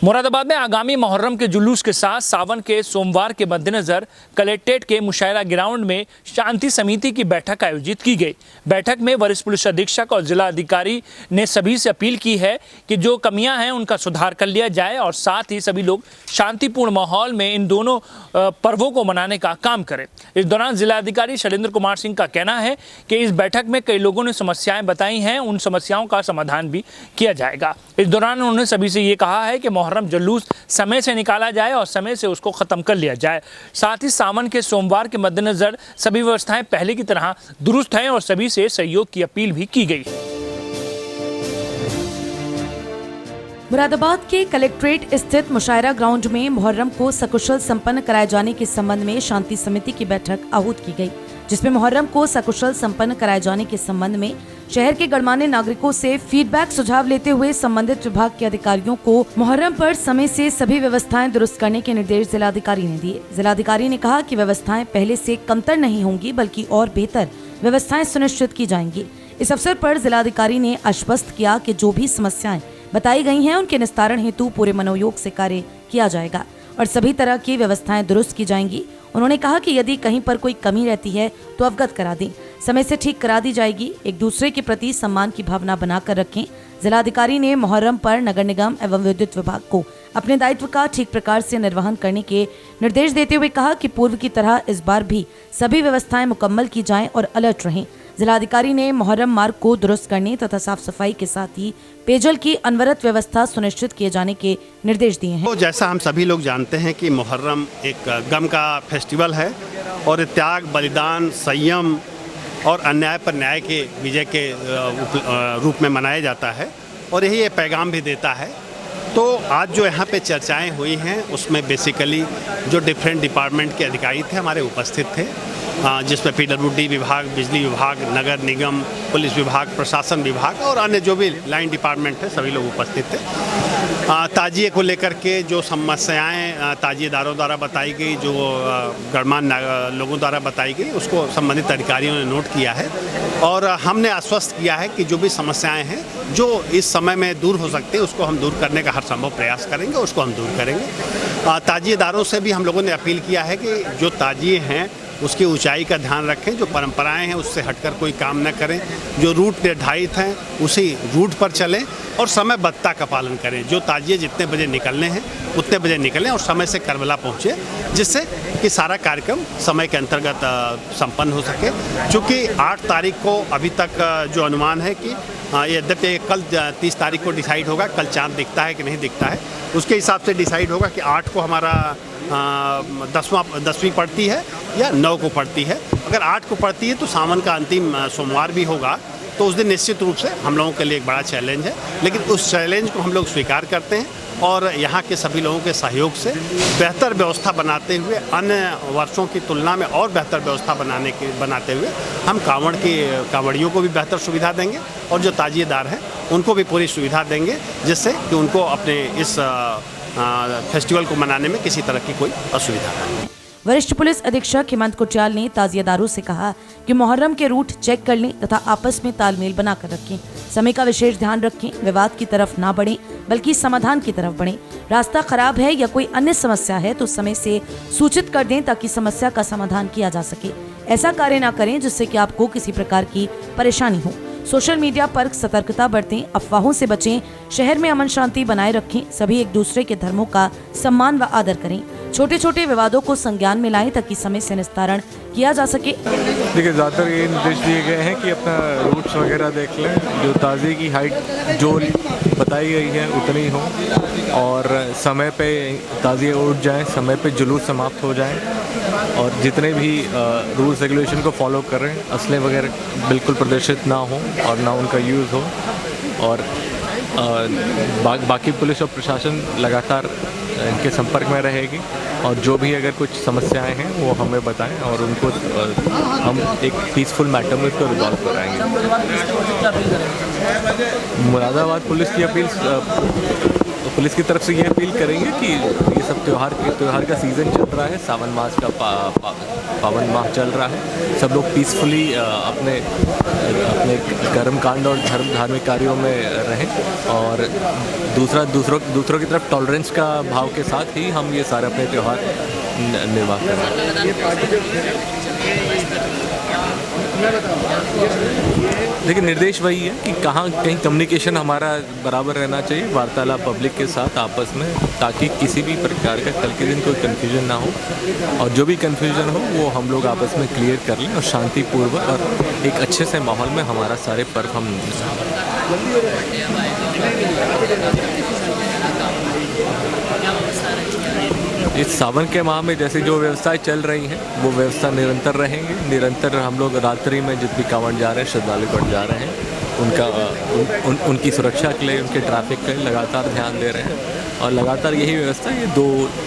मुरादाबाद में आगामी मुहर्रम के जुलूस के साथ सावन के सोमवार के मद्देनजर कलेक्ट्रेट के मुशायरा ग्राउंड में शांति समिति की बैठक आयोजित की गई। बैठक में वरिष्ठ पुलिस अधीक्षक और जिला अधिकारी ने सभी से अपील की है कि जो कमियां हैं उनका सुधार कर लिया जाए और साथ ही सभी लोग शांतिपूर्ण माहौल में इन दोनों पर्वों को मनाने का काम करें। इस दौरान जिलाधिकारी शैलेंद्र कुमार सिंह का कहना है कि इस बैठक में कई लोगों ने समस्याएं बताई हैं, उन समस्याओं का समाधान भी किया जाएगा। इस दौरान उन्होंने सभी से ये कहा है कि मुहर्रम जुलूस समय से निकाला जाए और समय से उसको ख़त्म कर लिया जाए। साथ ही सावन के सोमवार के मद्देनजर सभी व्यवस्थाएं पहले की तरह दुरुस्त हैं और सभी से सहयोग की अपील भी की गई। मुरादाबाद के कलेक्ट्रेट स्थित मुशायरा ग्राउंड में मुहर्रम को सकुशल संपन्न कराए जाने के संबंध में शांति समिति की बैठक आहूत की गई, जिसमें मुहर्रम को सकुशल संपन्न कराए जाने के संबंध में शहर के गणमान्य नागरिकों से फीडबैक सुझाव लेते हुए संबंधित विभाग के अधिकारियों को मुहर्रम पर समय से सभी व्यवस्थाएं दुरुस्त करने के निर्देश जिलाधिकारी ने दिए। जिलाधिकारी ने कहा कि व्यवस्थाएं पहले से कमतर नहीं होंगी बल्कि और बेहतर व्यवस्थाएं सुनिश्चित की जाएंगी। इस अवसर पर जिलाधिकारी ने आश्वस्त किया कि जो भी समस्याएं बताई गई हैं उनके निस्तारण हेतु पूरे मनोयोग से कार्य किया जाएगा और सभी तरह की व्यवस्थाएं दुरुस्त की जाएंगी। उन्होंने कहा कि यदि कहीं पर कोई कमी रहती है तो अवगत करा दें, समय से ठीक करा दी जाएगी। एक दूसरे के प्रति सम्मान की भावना बनाकर रखें। जिलाधिकारी ने मुहर्रम पर नगर निगम एवं विद्युत विभाग को अपने दायित्व का ठीक प्रकार से निर्वहन करने के निर्देश देते हुए कहा कि पूर्व की तरह इस बार भी सभी व्यवस्थाएं मुकम्मल की जाएं और अलर्ट रहें। जिलाधिकारी ने मुहर्रम मार्ग को दुरुस्त करने तथा साफ सफाई के साथ ही पेयजल की अनवरत व्यवस्था सुनिश्चित किए जाने के निर्देश दिए हैं। तो जैसा हम सभी लोग जानते हैं कि मुहर्रम एक गम का फेस्टिवल है और त्याग, बलिदान, संयम और अन्याय पर न्याय के विजय के रूप में मनाया जाता है और यही ये पैगाम भी देता है। तो आज जो यहाँ पे चर्चाएं हुई हैं उसमें बेसिकली जो डिफरेंट डिपार्टमेंट के अधिकारी थे हमारे उपस्थित थे, जिसमें PWD विभाग, बिजली विभाग, नगर निगम, पुलिस विभाग, प्रशासन विभाग और अन्य जो भी लाइन डिपार्टमेंट है सभी लोग उपस्थित थे। ताजिए को लेकर के जो समस्याएं ताजिएदारों द्वारा बताई गई, जो गणमान्य लोगों द्वारा बताई गई, उसको संबंधित अधिकारियों ने नोट किया है और हमने आश्वस्त किया है कि जो भी समस्याएं हैं जो इस समय में दूर हो सकती है उसको हम दूर करने का हर संभव प्रयास करेंगे, उसको हम दूर करेंगे। ताजिएदारों से भी हम लोगों ने अपील किया है कि जो ताजिए हैं उसकी ऊंचाई का ध्यान रखें, जो परंपराएं हैं उससे हटकर कोई काम न करें, जो रूट निर्धारित हैं उसी रूट पर चलें और समयबद्धता का पालन करें। जो ताजिए जितने बजे निकलने हैं उतने बजे निकलें और समय से करबला पहुँचे, जिससे कि सारा कार्यक्रम समय के अंतर्गत संपन्न हो सके। चूँकि 8 तारीख को अभी तक जो अनुमान है कि यद्यपि कल 30 तारीख को डिसाइड होगा, कल चाँद दिखता है कि नहीं दिखता है, उसके हिसाब से डिसाइड होगा कि 8 को हमारा 10वीं पड़ती है या 9 को पड़ती है। अगर 8 को पड़ती है तो सावन का अंतिम सोमवार भी होगा, तो उस दिन निश्चित रूप से हम लोगों के लिए एक बड़ा चैलेंज है, लेकिन उस चैलेंज को हम लोग स्वीकार करते हैं और यहाँ के सभी लोगों के सहयोग से बेहतर व्यवस्था बनाते हुए, अन्य वर्षों की तुलना में और बेहतर व्यवस्था बनाते हुए हम कांवड़ियों को भी बेहतर सुविधा देंगे और जो ताजिएदार हैं उनको भी पूरी सुविधा देंगे, जिससे कि उनको अपने इस फेस्टिवल को मनाने में किसी तरह की कोई असुविधा नहीं। वरिष्ठ पुलिस अधीक्षक हेमंत कुटियाल ने ताजिएदारों से कहा कि मुहर्रम के रूट चेक कर लें तथा आपस में तालमेल बनाकर रखें। समय का विशेष ध्यान रखें, विवाद की तरफ ना बढ़ें बल्कि समाधान की तरफ बढ़ें। रास्ता खराब है या कोई अन्य समस्या है तो समय से सूचित कर दें ताकि समस्या का समाधान किया जा सके। ऐसा कार्य ना करें जिससे कि आपको किसी प्रकार की परेशानी हो। सोशल मीडिया पर सतर्कता बरतें, अफवाहों से बचें, शहर में अमन शांति बनाए रखें, सभी एक दूसरे के धर्मों का सम्मान व आदर करें, छोटे छोटे विवादों को संज्ञान में लाएं ताकि समय से निस्तारण किया जा सके। देखिए, ज़्यादातर ये निर्देश दिए गए हैं कि अपना रूट्स वगैरह देख लें, जो ताज़िए की हाइट जो बताई गई है उतनी हो और समय पे ताज़िए उठ जाएं, समय पे जुलूस समाप्त हो जाएं और जितने भी रूल्स रेगुलेशन को फॉलो करें, असले वगैरह बिल्कुल प्रदर्शित ना हो और ना उनका यूज़ हो और बाकी पुलिस और प्रशासन लगातार इनके संपर्क में रहेगी और जो भी अगर कुछ समस्याएं हैं वो हमें बताएं और उनको हम एक पीसफुल मैटर में उसको रिजॉल्व कराएंगे। मुरादाबाद पुलिस की पुलिस की तरफ से ये अपील करेंगे कि ये सब त्यौहार का सीज़न चल रहा है, सावन मास का पावन माह चल रहा है। सब लोग पीसफुली अपने कर्म कांड और धार्मिक कार्यों में रहें और दूसरों की तरफ टॉलरेंस का भाव के साथ ही हम ये सारे अपने त्यौहार निर्वाह करें। देखिए, निर्देश वही है कि कहीं कम्युनिकेशन हमारा बराबर रहना चाहिए, वार्तालाप पब्लिक के साथ आपस में, ताकि किसी भी प्रकार का कल के दिन कोई कन्फ्यूजन ना हो और जो भी कन्फ्यूजन हो वो हम लोग आपस में क्लियर कर लें और शांतिपूर्वक और एक अच्छे से माहौल में हमारा सारे पर्व हम इस सावन के माह में जैसे जो व्यवस्थाएं चल रही हैं वो व्यवस्था निरंतर रहेंगे। निरंतर हम लोग रात्रि में जितने कांवड़ जा रहे हैं, श्रद्धालु गण जा रहे हैं, उनकी सुरक्षा के लिए, उनके ट्रैफिक के लिए लगातार ध्यान दे रहे हैं और लगातार यही व्यवस्था ये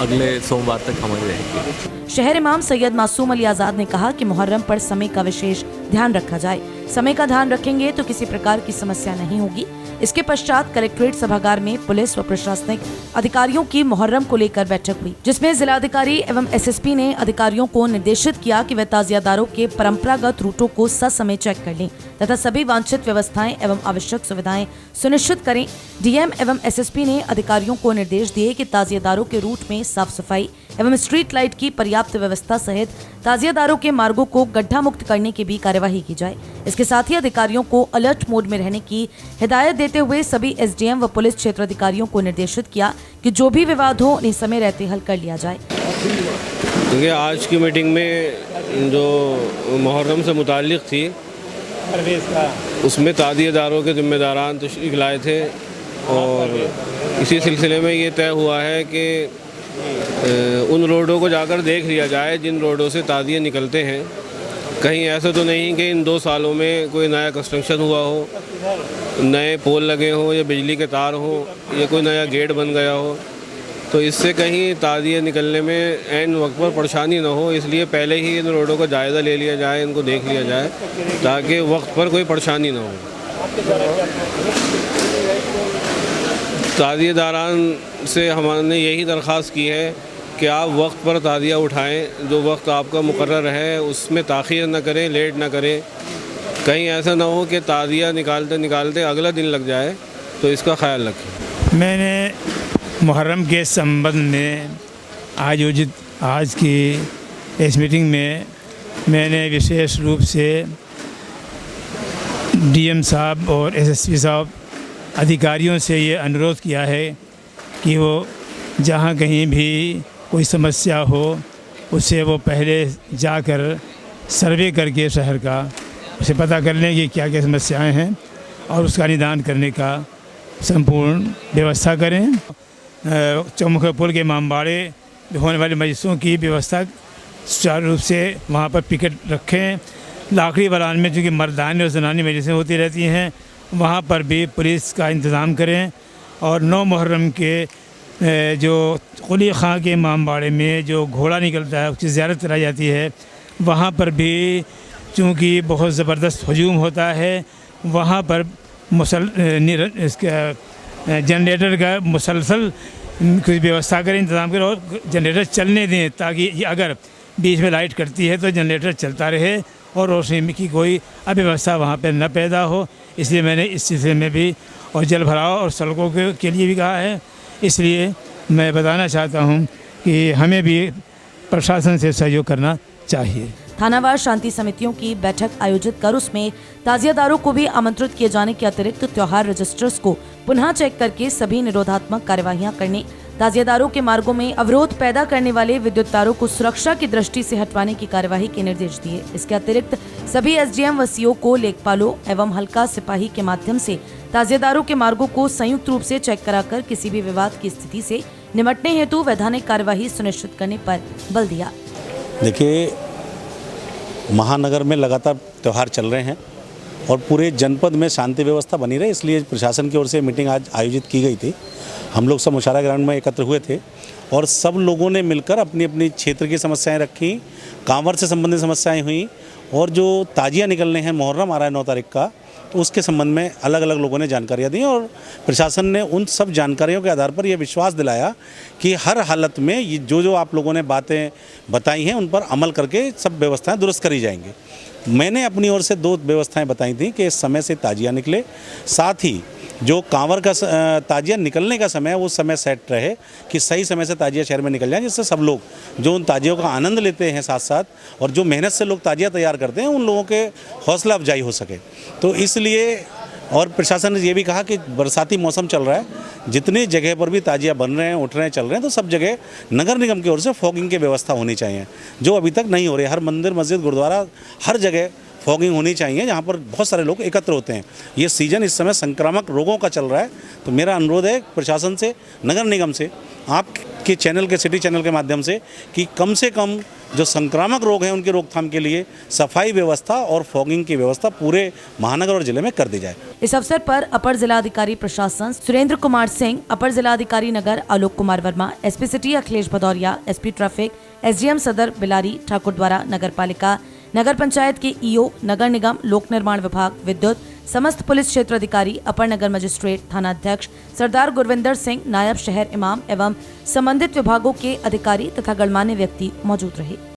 अगले सोमवार तक हमारी रहेगी। शहर इमाम सैयद मासूम अली आज़ाद ने कहा कि मुहर्रम पर समय का विशेष ध्यान रखा जाए। समय का ध्यान रखेंगे तो किसी प्रकार की समस्या नहीं होगी। इसके पश्चात कलेक्ट्रेट सभागार में पुलिस व प्रशासनिक अधिकारियों की मुहर्रम को लेकर बैठक हुई, जिसमें जिलाधिकारी एवं एसएसपी ने अधिकारियों को निर्देशित किया कि वे ताजियादारों के परंपरागत रूटों को ससमय चेक कर लें तथा सभी वांछित व्यवस्थाएं एवं आवश्यक सुविधाएं सुनिश्चित करें। डीएम एवं एसएसपी ने अधिकारियों को निर्देश दिए कि ताजियादारों के रूट में साफ सफाई एवं स्ट्रीट लाइट की पर्याप्त व्यवस्था सहित ताजियादारों के मार्गों को गड्ढा मुक्त करने की भी कार्यवाही की जाए। इसके साथ ही अधिकारियों को अलर्ट मोड में रहने की हिदायत देते हुए सभी एसडीएम व पुलिस क्षेत्र अधिकारियों को निर्देशित किया कि जो भी विवाद हो उन्हें समय रहते हल कर लिया जाए। देखिए, आज की मीटिंग में जो मुहर्रम से मुताल्लिक़ थी उसमें ताजियादारों के ज़िम्मेदारान तशरीफ़ लाए थे और इसी सिलसिले में ये तय हुआ है कि उन रोडों को जाकर देख लिया जाए जिन रोडों से ताजिए निकलते हैं। कहीं ऐसा तो नहीं कि इन 2 सालों में कोई नया कंस्ट्रक्शन हुआ हो, नए पोल लगे हों या बिजली के तार हों या कोई नया गेट बन गया हो, तो इससे कहीं ताजिए निकलने में ऐन वक्त पर परेशानी ना हो। इसलिए पहले ही इन रोडों का जायज़ा ले लिया जाए, इनको देख लिया जाए ताकि वक्त पर कोई परेशानी ना हो। ताजिएदारान से हमने यही दरख्वास्त की है कि आप वक्त पर ताजिया उठाएं, जो वक्त आपका मुकर्रर है उसमें ताख़ीर न करें, लेट न करें। कहीं ऐसा ना हो कि ताजिया निकालते निकालते अगला दिन लग जाए, तो इसका ख्याल रखें। मैंने मुहर्रम के संबंध में आयोजित आज की इस मीटिंग में मैंने विशेष रूप से डीएम साहब और एसएसपी साहब अधिकारियों से ये अनुरोध किया है कि वो जहाँ कहीं भी कोई समस्या हो उससे वो पहले जाकर सर्वे करके शहर का उसे पता कर लें कि क्या क्या समस्याएं हैं और उसका निदान करने का संपूर्ण व्यवस्था करें। चौमुखी पुल के इमामबाड़े होने वाली मजलिसों की व्यवस्था सुचारू रूप से वहाँ पर पिकेट रखें। लाखड़ी बलान में चूँकि मर्दानी और जनानी मजलिसें होती रहती हैं, वहाँ पर भी पुलिस का इंतज़ाम करें। और 9 मुहर्रम के जो कुली खां के इमामबाड़े में जो घोड़ा निकलता है उसकी ज़ियारत कराई जाती है, वहाँ पर भी चूँकि बहुत ज़बरदस्त हजूम होता है, वहाँ पर जनरेटर का मुसलसल कुछ व्यवस्था करें, इंतज़ाम करें और जनरेटर चलने दें ताकि अगर बीच में लाइट कटती है तो जनरेटर चलता रहे और रोशनी की कोई अव्यवस्था वहाँ पर न पैदा हो। इसलिए मैंने इस सिलसिले में भी और जल भराव और सड़कों के लिए भी कहा है। इसलिए मैं बताना चाहता हूँ कि हमें भी प्रशासन से सहयोग करना चाहिए। थानावार शांति समितियों की बैठक आयोजित कर उसमें ताजियादारों को भी आमंत्रित किए जाने के अतिरिक्त त्योहार रजिस्टर्स को पुनः चेक करके सभी निरोधात्मक कार्यवाहियां करने, ताजियादारों के मार्गों में अवरोध पैदा करने वाले विद्युत तारों को सुरक्षा की दृष्टि से हटवाने की कार्यवाही के निर्देश दिए। इसके अतिरिक्त सभी एसडीएम व सीओ को लेखपालों एवं हल्का सिपाही के माध्यम से ताजियादारों के मार्गों को संयुक्त रूप से चेक कराकर किसी भी विवाद की स्थिति से निपटने हेतु वैधानिक कार्यवाही सुनिश्चित करने पर बल दिया। देखिए, महानगर में लगातार त्यौहार चल रहे हैं और पूरे जनपद में शांति व्यवस्था बनी रहे, इसलिए प्रशासन की ओर से मीटिंग आज आयोजित की गई थी। हम लोग सब मुशायरा ग्राउंड में एकत्र हुए थे और सब लोगों ने मिलकर अपनी अपनी क्षेत्र की समस्याएं रखी, कांवड़ से संबंधित समस्याएं हुई और जो ताजिया निकलने हैं, मुहर्रम आ रहा है 9 तारीख का, तो उसके संबंध में अलग अलग लोगों ने जानकारियाँ दी और प्रशासन ने उन सब जानकारियों के आधार पर यह विश्वास दिलाया कि हर हालत में ये जो आप लोगों ने बातें बताई हैं उन पर अमल करके सब व्यवस्थाएं दुरुस्त करी जाएंगी। मैंने अपनी ओर से 2 व्यवस्थाएं बताई थी कि इस समय से ताजिया निकले, साथ ही जो कांवर का ताजिया निकलने का समय है वो समय सेट रहे कि सही समय से ताजिया शहर में निकल जाए, जिससे सब लोग जो उन ताजियों का आनंद लेते हैं साथ साथ और जो मेहनत से लोग ताजिया तैयार करते हैं उन लोगों के हौसला अफजाई हो सके। तो इसलिए और प्रशासन ने ये भी कहा कि बरसाती मौसम चल रहा है, जितनी जगह पर भी ताजिया बन रहे हैं, उठ रहे हैं, चल रहे हैं, तो सब जगह नगर निगम की ओर से फॉगिंग की व्यवस्था होनी चाहिए, जो अभी तक नहीं हो रही। हर मंदिर, मस्जिद, गुरुद्वारा, हर जगह फॉगिंग होनी चाहिए जहाँ पर बहुत सारे लोग एकत्र होते हैं। ये सीज़न इस समय संक्रामक रोगों का चल रहा है, तो मेरा अनुरोध है प्रशासन से, नगर निगम से, आपके चैनल के, सिटी चैनल के माध्यम से कि कम से कम जो संक्रामक रोग हैं उनकी रोकथाम के लिए सफाई व्यवस्था और फॉगिंग की व्यवस्था पूरे महानगर और जिले में कर दी जाए। इस अवसर पर अपर जिलाधिकारी प्रशासन सुरेंद्र कुमार सिंह, अपर जिलाधिकारी नगर Alok Kumar Verma, SP city Akhilesh Bhadauria, SP traffic, SDM सदर बिलारी ठाकुर द्वारा, नगर पालिका, नगर पंचायत के ईओ, नगर निगम, लोक निर्माण विभाग, विद्युत, समस्त पुलिस क्षेत्र अधिकारी, अपर नगर मजिस्ट्रेट, थाना अध्यक्ष सरदार गुरविंदर सिंह, नायब शहर इमाम एवं संबंधित विभागों के अधिकारी तथा गणमान्य व्यक्ति मौजूद रहे।